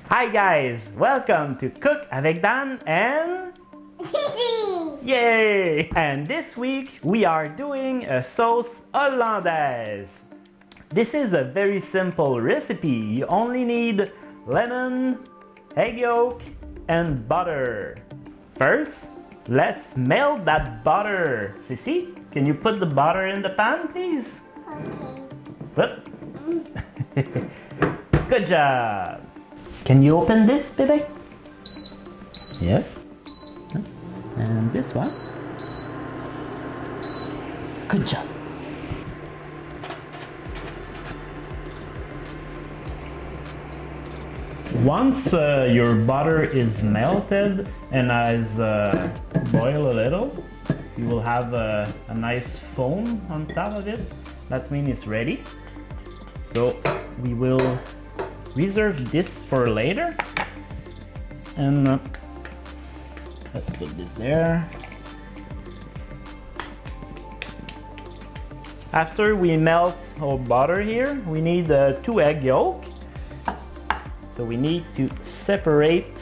Hi guys, welcome to Cook avec Dan and Cici! yay! And this week we are doing a sauce hollandaise. This is a very simple recipe. You only need lemon, egg yolk, and butter. First, let's melt that butter. Cici, can you put the butter in the pan, please? Okay. Whoop. Good job. Can you open this, baby? Yeah. And this one. Good job. Once your butter is melted and has boiled a little, you will have a nice foam on top of it. That means it's ready. So we will reserve this for later. And let's put this there. After we melt our butter here, we need 2 egg yolk. So we need to separate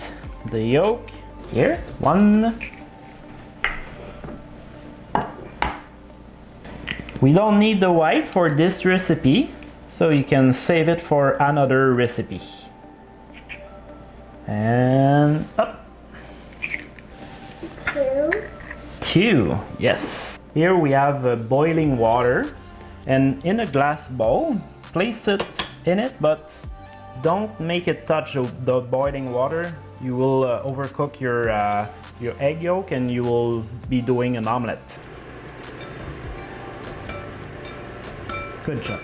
the yolk here. 1. We don't need the white for this recipe, so you can save it for another recipe. And up. 2. 2, yes. Here we have boiling water, and in a glass bowl, place it in it, but don't make it touch the boiling water. You will overcook your egg yolk and you will be doing an omelette. Good job.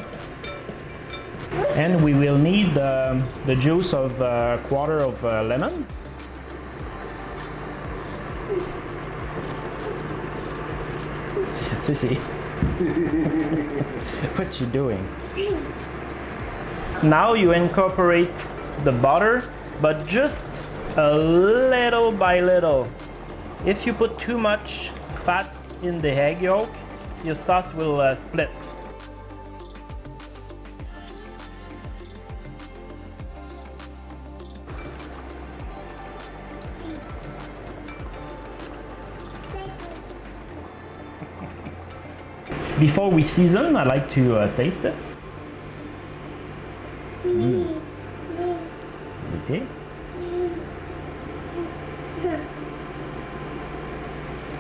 And we will need the juice of a quarter of lemon. Cici, what you doing? Now you incorporate the butter, but just a little by little. If you put too much fat in the egg yolk, your sauce will split. Before we season, I like to taste it. Okay.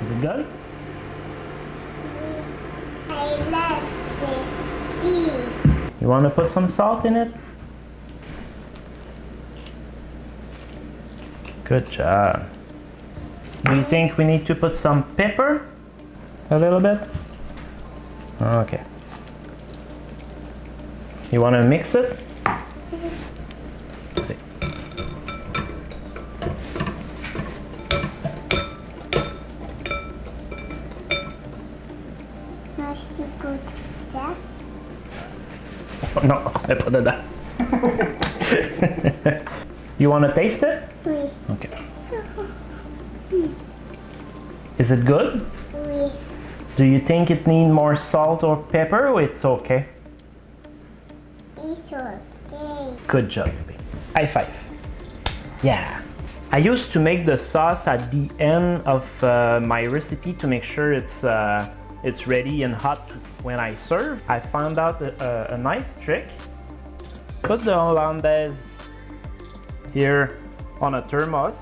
Is it good? I love this cheese. You want to put some salt in it? Good job. Do you think we need to put some pepper? A little bit? Okay. You want to mix it? See. Now you put that. Oh, no, I put it there. You want to taste it? Oui. Okay. Is it good? Oui. Do you think it needs more salt or pepper, or it's okay? It's okay. Good job, baby. High five. Yeah. I used to make the sauce at the end of my recipe to make sure it's ready and hot when I serve. I found out a nice trick. Put the hollandaise here on a thermos.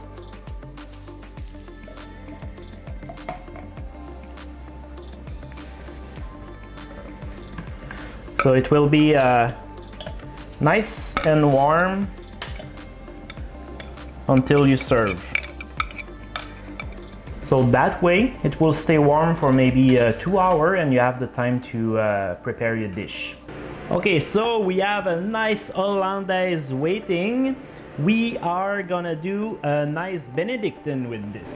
So it will be nice and warm until you serve. So that way it will stay warm for maybe 2 hours and you have the time to prepare your dish. Okay, so we have a nice hollandaise waiting. We are gonna do a nice benedictine with this.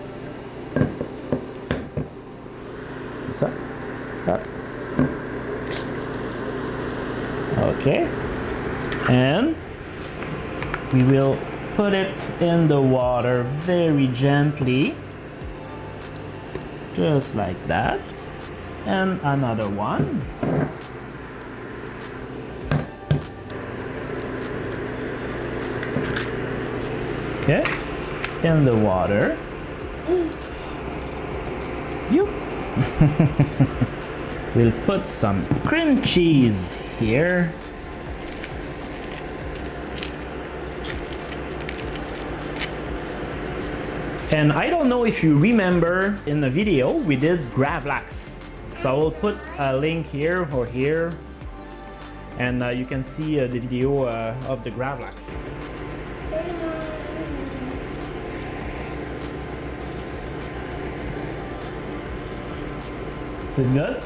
What's that? Okay, and we will put it in the water very gently, just like that, and another one. Okay, in the water. You. We'll put some cream cheese here. And I don't know if you remember in the video we did gravlax. So I will put a link here or here, and you can see the video of the gravlax. Is it good?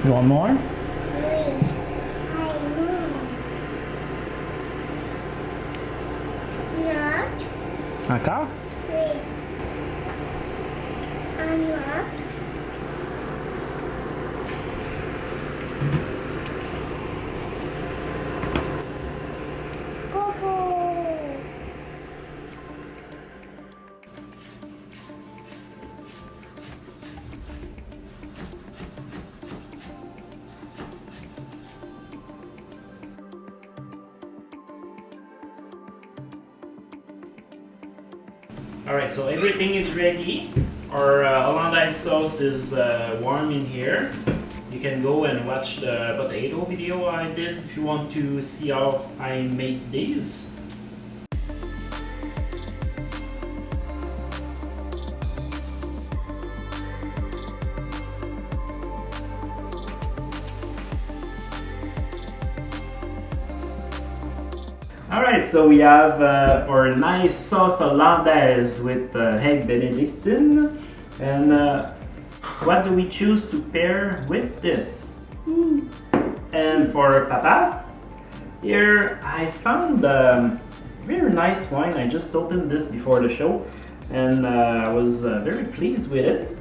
You want more? Encore? Alright, so everything is ready. Our Hollandaise sauce is warm in here. You can go and watch the potato video I did if you want to see how I make these. Alright, so we have our nice sauce hollandaise with egg benedictine. And what do we choose to pair with this? And for Papa, here I found a very nice wine. I just opened this before the show, and I was very pleased with it.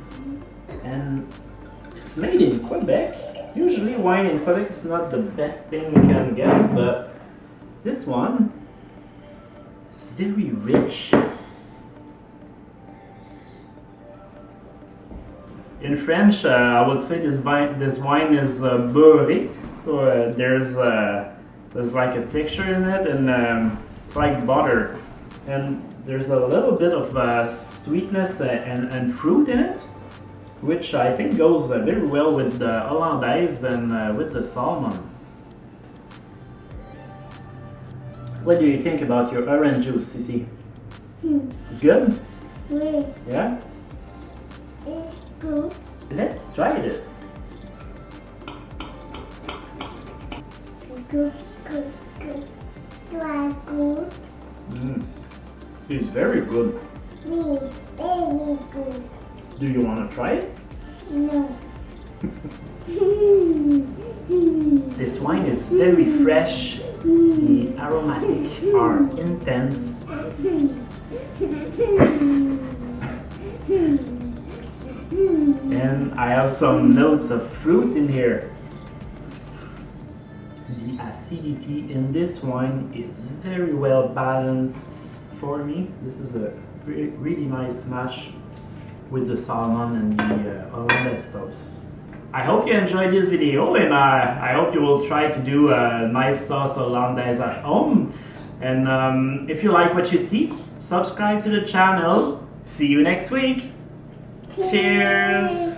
And it's made in Quebec. Usually wine in Quebec is not the best thing you can get, but this one is very rich. In French, I would say this wine is beurré. So there's like a texture in it, and it's like butter. And there's a little bit of sweetness and fruit in it, which I think goes very well with the Hollandaise and with the salmon. What do you think about your orange juice, Cici? It's good? Yeah? It's good. Let's try this. Good. Try good. It's very good. Me, very good. Do you want to try it? No. This wine is very fresh. The aromatic are intense. And I have some notes of fruit in here. The acidity in this wine is very well balanced for me. This is a really nice match with the salmon and the Hollandaise sauce. I hope you enjoyed this video, and I hope you will try to do a nice sauce Hollandaise at home. And if you like what you see, subscribe to the channel. See you next week. Cheers.